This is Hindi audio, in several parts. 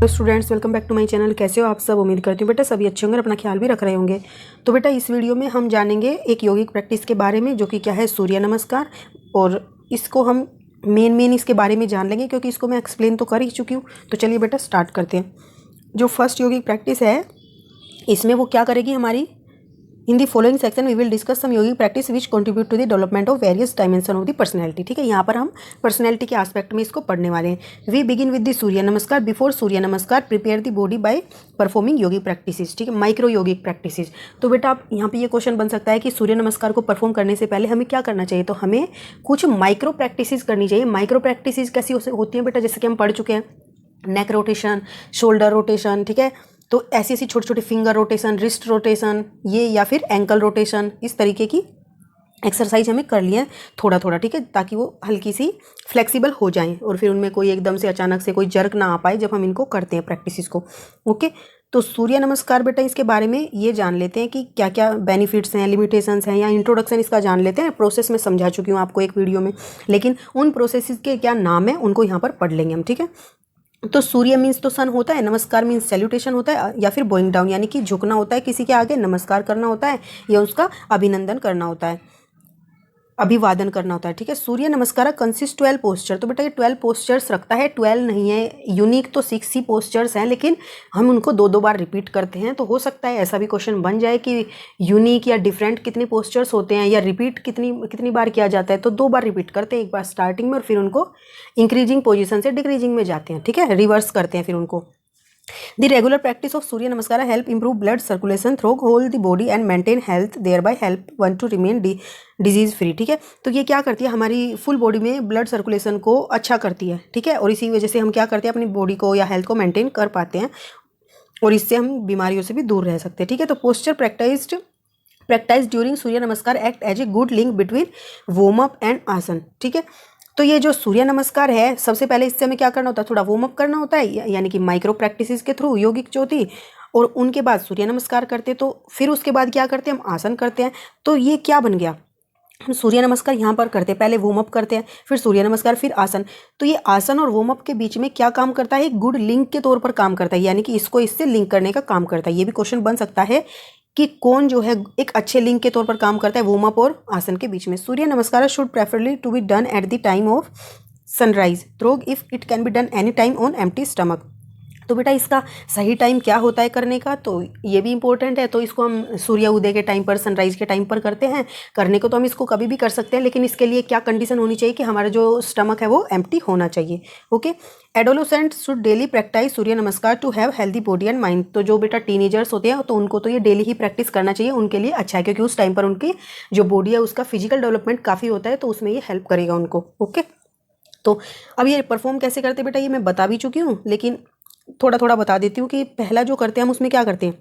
तो students welcome back to my channel. कैसे हो आप सब? उम्मीद करती हूँ बेटा सभी अच्छे होंगे, अपना ख्याल भी रख रहे होंगे। तो बेटा इस वीडियो में हम जानेंगे एक यौगिक प्रैक्टिस के बारे में, जो कि क्या है, सूर्य नमस्कार। और इसको हम मेन इसके बारे में जान लेंगे, क्योंकि इसको मैं एक्सप्लेन तो कर ही चुकी हूँ। तो चलिए बेटा स्टार्ट करते हैं। जो फर्स्ट यौगिक प्रैक्टिस है, इसमें वो क्या करेगी हमारी, in the following section we will discuss some yogic practice which contribute to the development of various dimension of the personality. ठीक है, यहाँ पर हम पर्सनैलिटी के एस्पेक्ट में इसको पढ़ने वाले हैं। वी बिगिन विद द सूर्य नमस्कार। बिफोर सूर्य नमस्कार prepare the body by performing yogic practices. ठीक है, माइक्रो योगिक प्रैक्टिसेस। तो बेटा आप यहाँ पे ये क्वेश्चन बन सकता है कि सूर्य नमस्कार को परफॉर्म करने से पहले हमें क्या करना चाहिए। तो हमें कुछ माइक्रो प्रैक्टिसेस करनी चाहिए। माइक्रो प्रैक्टिसेस कैसी होती हैं बेटा, जैसे कि हम पढ़ चुके हैं, नेक रोटेशन, शोल्डर रोटेशन। ठीक है, तो ऐसी ऐसी छोटे छोटे फिंगर रोटेशन, रिस्ट रोटेशन, ये या फिर एंकल रोटेशन, इस तरीके की एक्सरसाइज हमें कर लिए थोड़ा थोड़ा। ठीक है, ताकि वो हल्की सी फ्लेक्सिबल हो जाएं और फिर उनमें कोई एकदम से अचानक से कोई जर्क ना आ पाए जब हम इनको करते हैं प्रैक्टिस को। ओके, तो सूर्य नमस्कार बेटा इसके बारे में ये जान लेते हैं कि क्या क्या बेनिफिट्स हैं, लिमिटेशंस हैं, या इंट्रोडक्शन इसका जान लेते हैं। प्रोसेस में समझा चुकी हूँ आपको एक वीडियो में, लेकिन उन प्रोसेस के क्या नाम है उनको यहाँ पर पढ़ लेंगे हम। ठीक है, तो सूर्य मीन्स तो सन होता है, नमस्कार मीन्स सैल्यूटेशन होता है, या फिर बोइंग डाउन यानी कि झुकना होता है किसी के आगे, नमस्कार करना होता है, या उसका अभिनंदन करना होता है, अभिवादन करना होता है। ठीक है, सूर्य नमस्कार कंसिस्ट 12 पोस्चर। तो बेटा ये 12 पोस्चर्स रखता है, 12 नहीं है, यूनिक तो 6 ही पोस्चर्स हैं, लेकिन हम उनको दो बार रिपीट करते हैं। तो हो सकता है ऐसा भी क्वेश्चन बन जाए कि यूनिक या डिफरेंट कितने पोस्चर्स होते हैं, या रिपीट कितनी बार किया जाता है। तो 2 बार रिपीट करते हैं, एक बार स्टार्टिंग में और फिर उनको इंक्रीजिंग पोजिशन से डिक्रीजिंग में जाते हैं। ठीक है, रिवर्स करते हैं फिर उनको। The regular practice of Surya Namaskara help improve blood circulation through whole the body and maintain health, thereby help one to remain disease free। ठीक है, तो ये क्या करती है, हमारी फुल बॉडी में ब्लड सर्कुलेशन को अच्छा करती है। ठीक है, और इसी वजह से हम क्या करते हैं, अपनी बॉडी को या हेल्थ को मेंटेन कर पाते हैं, और इससे हम बीमारियों से भी दूर रह सकते हैं। ठीक है, तो posture practice during Surya Namaskar act as a good link between warm up and asana. ठीक है, तो ये जो सूर्य नमस्कार है, सबसे पहले इससे हमें क्या करना होता है, थोड़ा वार्म अप करना होता है, यानी कि माइक्रो प्रैक्टिसेस के थ्रू यौगिक जो थी, और उनके बाद सूर्य नमस्कार करते, तो फिर उसके बाद क्या करते हैं, हम आसन करते हैं। तो ये क्या बन गया, हम सूर्य नमस्कार यहाँ पर करते हैं, पहले वार्म अप करते हैं, फिर सूर्य नमस्कार, फिर आसन। तो ये आसन और वार्म अप के बीच में क्या काम करता है, एक गुड लिंक के तौर पर काम करता है, यानी कि इसको इससे लिंक करने का काम करता है। ये भी क्वेश्चन बन सकता है कि कौन जो है एक अच्छे लिंक के तौर पर काम करता है वार्म अप और आसन के बीच में। Surya Namaskar should preferably to be done at the time of sunrise थ्रोग if it can be done any time on empty stomach. तो बेटा इसका सही टाइम क्या होता है करने का, तो ये भी इंपॉर्टेंट है। तो इसको हम सूर्य उदय के टाइम पर, सनराइज के टाइम पर करते हैं। करने को तो हम इसको कभी भी कर सकते हैं, लेकिन इसके लिए क्या कंडीशन होनी चाहिए कि हमारा जो स्टमक है वो एम्प्टी होना चाहिए। Okay, adolescent should daily practice Surya Namaskar to have healthy body and mind. तो जो बेटा टीनेजर्स होते हैं तो उनको तो ये डेली ही प्रैक्टिस करना चाहिए, उनके लिए अच्छा है, क्योंकि उस टाइम पर उनकी जो बॉडी है उसका फिजिकल डेवलपमेंट काफ़ी होता है, तो उसमें ये हेल्प करेगा उनको। ओके, तो अब ये परफॉर्म कैसे करते बेटा, ये मैं बता भी चुकी हूँ, लेकिन थोड़ा थोड़ा बता देती हूँ कि पहला जो करते हैं हम उसमें क्या करते हैं,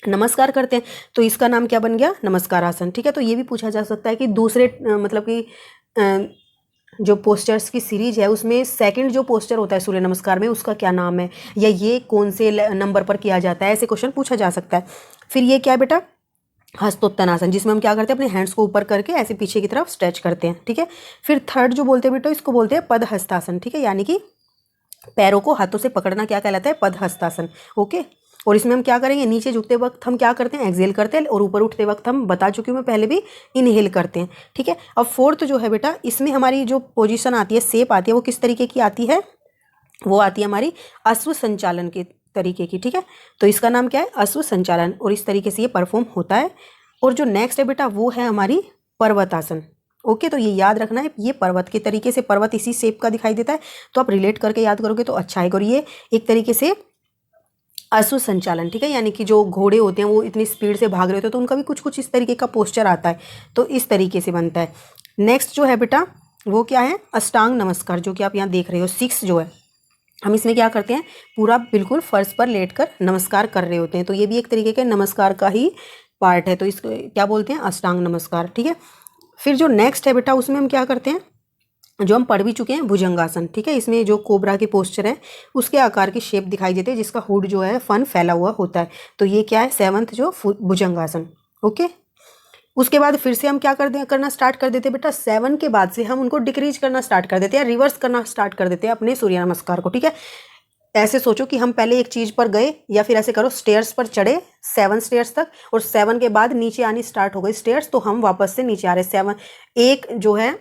नमस्कार करते हैं। तो इसका नाम क्या बन गया, नमस्कार आसन। ठीक है, तो ये भी पूछा जा सकता है कि दूसरे मतलब कि जो पोस्चर्स की सीरीज है उसमें सेकंड जो पोस्चर होता है सूर्य नमस्कार में, उसका क्या नाम है, या ये कौन से नंबर पर किया जाता है, ऐसे क्वेश्चन पूछा जा सकता है। फिर ये क्या है बेटा, हस्तोत्तनासन, जिसमें हम क्या करते हैं, अपने हैंड्स को ऊपर करके ऐसे पीछे की तरफ स्ट्रेच करते हैं। ठीक है, फिर थर्ड जो बोलते हैं बेटा, इसको बोलते हैं पद हस्तासन। ठीक है, यानी कि पैरों को हाथों से पकड़ना क्या कहलाता है, पद हस्तासन। ओके, और इसमें हम क्या करेंगे, नीचे झुकते वक्त हम क्या करते हैं, एक्सेल करते हैं, और ऊपर उठते वक्त हम बता चुकी हूँ मैं पहले भी, इनहेल करते हैं। ठीक है, अब फोर्थ जो है बेटा, इसमें हमारी जो पोजीशन आती है, शेप आती है, वो किस तरीके की आती है, वो आती है हमारी अश्व संचालन के तरीके की। ठीक है, तो इसका नाम क्या है, अश्व संचालन, और इस तरीके से ये परफॉर्म होता है। और जो नेक्स्ट है बेटा, वो है हमारी पर्वतासन। ओके, तो ये याद रखना है, ये पर्वत के तरीके से, पर्वत इसी शेप का दिखाई देता है, तो आप रिलेट करके याद करोगे तो अच्छा है। और ये एक तरीके से अश्व संचालन। ठीक है, यानी कि जो घोड़े होते हैं वो इतनी स्पीड से भाग रहे होते हैं, तो उनका भी कुछ कुछ इस तरीके का पोस्चर आता है, तो इस तरीके से बनता है। नेक्स्ट जो है बेटा, वो क्या है, अष्टांग नमस्कार, जो कि आप यहाँ देख रहे हो 6 जो है, हम इसमें क्या करते हैं, पूरा बिल्कुल फर्श पर लेटकर नमस्कार कर रहे होते हैं, तो ये भी एक तरीके के नमस्कार का ही पार्ट है, तो इसको क्या बोलते हैं, अष्टांग नमस्कार। ठीक है, फिर जो नेक्स्ट है बेटा, उसमें हम क्या करते हैं, जो हम पढ़ भी चुके हैं, भुजंगासन। ठीक है, इसमें जो कोबरा की पोस्चर है उसके आकार की शेप दिखाई देती है, जिसका हुड जो है फन फैला हुआ होता है, तो ये क्या है, 7th जो भुजंगासन। ओके, उसके बाद फिर से हम क्या करना स्टार्ट कर देते हैं बेटा, 7 के बाद से हम उनको डिक्रीज करना स्टार्ट कर देते हैं, रिवर्स करना स्टार्ट कर देते हैं अपने सूर्य नमस्कार को। ठीक है, ऐसे सोचो कि हम पहले एक चीज़ पर गए, या फिर ऐसे करो स्टेयर्स पर चढ़े 7 स्टेयर्स तक, और 7 के बाद नीचे आनी स्टार्ट हो गई स्टेयर्स, तो हम वापस से नीचे आ रहे 7। एक जो है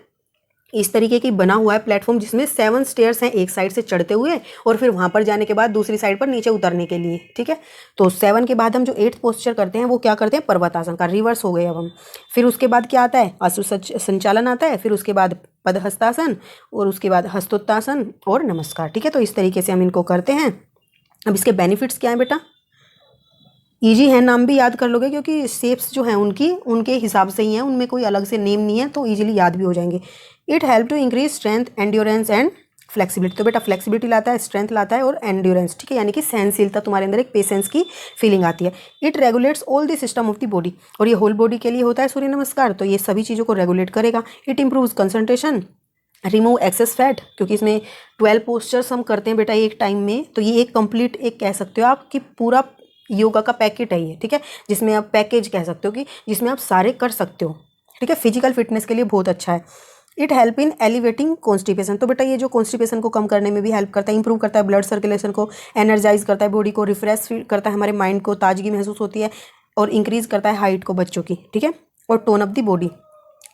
इस तरीके की बना हुआ है प्लेटफॉर्म जिसमें 7 स्टेयर्स हैं एक साइड से चढ़ते हुए, और फिर वहाँ पर जाने के बाद दूसरी साइड पर नीचे उतरने के लिए, ठीक है। तो 7 के बाद हम जो 8th पोस्चर करते हैं वो क्या करते हैं, पर्वतासन का, रिवर्स हो गए अब हम। फिर उसके बाद क्या आता है, आसु संचालन आता है, फिर उसके बाद पदहस्तासन, और उसके बाद हस्तोत्तासन और नमस्कार, ठीक है। तो इस तरीके से हम इनको करते हैं। अब इसके बेनिफिट्स क्या हैं बेटा, ईजी है, नाम भी याद कर लोगे क्योंकि शेप्स जो हैं उनके हिसाब से ही हैं, उनमें कोई अलग से नेम नहीं है, तो ईजिली याद भी हो जाएंगे। It help to increase strength, endurance and flexibility. तो बेटा फ्लेक्सिबिलिटी लाता है, स्ट्रेंथ लाता है और एंड्योरेंस, ठीक है, यानी कि सहनशीलता, तुम्हारे अंदर एक पेशेंस की फीलिंग आती है। It regulates all the system of the body, और ये होल बॉडी के लिए होता है सूर्य नमस्कार, तो ये सभी चीज़ों को रेगुलेट करेगा। It improves concentration, remove access fat, क्योंकि इसमें 12 पोस्चर्स हम करते हैं बेटा एक टाइम में, तो ये एक कंप्लीट, एक कह सकते हो आप कि पूरा योगा का पैकेट है ये, ठीक है, जिसमें आप पैकेज कह सकते हो कि जिसमें आप सारे कर सकते हो, ठीक है। फिजिकल फिटनेस के लिए बहुत अच्छा है। It help in elevating constipation, तो बेटा ये जो कॉन्स्टिपेशन को कम करने में भी हेल्प करता है, इंप्रूव करता है ब्लड सर्कुलेशन को, एनर्जाइज करता है बॉडी को, रिफ्रेश करता है हमारे माइंड को, ताजगी महसूस होती है, और इंक्रीज करता है हाइट को बच्चों की, ठीक है, और टोन अप द बॉडी।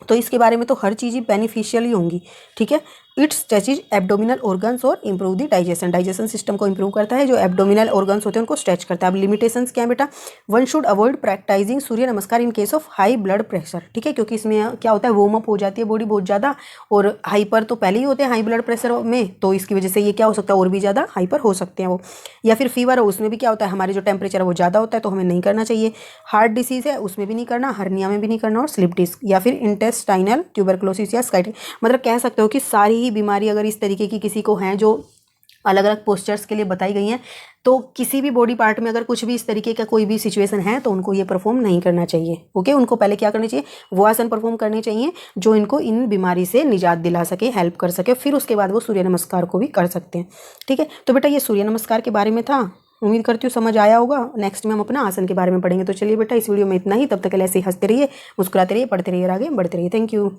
तो इसके बारे में तो हर चीज़ ही बेनिफिशियल ही होंगी, ठीक है। इट स्ट्रेचेज एब्डोमिनल ऑर्गन्स और इंप्रूव द डाइजेशन सिस्टम को इंप्रूव करता है, जो एब्डोमिनल ऑर्गन्स होते हैं उनको स्ट्रेच करता है। अब लिमिटेशंस क्या है बेटा, वन शुड अवॉइड प्रैक्टाइजिंग सूर्य नमस्कार in case of high blood pressure, ठीक है, क्योंकि इसमें क्या होता है, वार्म अप हो जाती है बॉडी बहुत ज़्यादा, और हाइपर तो पहले ही होते हैं हाई ब्लड प्रेशर में, तो इसकी वजह से ये क्या हो सकता है, और भी ज़्यादा हाइपर हो सकते हैं वो। या फिर फीवर हो, उसमें भी क्या होता है, हमारे जो टेम्परेचर है वो ज़्यादा होता है, तो हमें नहीं करना चाहिए। हार्ट डिसीज़ है उसमें भी नहीं करना, हर्निया में भी नहीं करना, और स्लिप डिस्क या फिर इंटेस्टाइनल ट्यूबरक्लोसिस या स्काइटिस, मतलब कह सकते हो कि सारी ही बीमारी अगर इस तरीके की किसी को हैं जो अलग अलग पोस्चर्स के लिए बताई गई हैं, तो किसी भी बॉडी पार्ट में अगर कुछ भी इस तरीके का कोई भी सिचुएशन है तो उनको ये परफॉर्म नहीं करना चाहिए, ओके। उनको पहले क्या करना चाहिए, वो आसन परफॉर्म करने चाहिए जो इनको इन बीमारी से निजात दिला सके, हेल्प कर सके, फिर उसके बाद वो सूर्य नमस्कार को भी कर सकते हैं, ठीक है। तो बेटा ये सूर्य नमस्कार के बारे में था, उम्मीद करती हूँ समझ आया होगा। नेक्स्ट में हम अपना आसन के बारे में पढ़ेंगे। तो चलिए बेटा इस वीडियो में इतना ही, तब तक के लिए ऐसे ही हंसते रहिए, मुस्कुराते रहिए, पढ़ते रहिए और आगे बढ़ते रहिए। Thank you.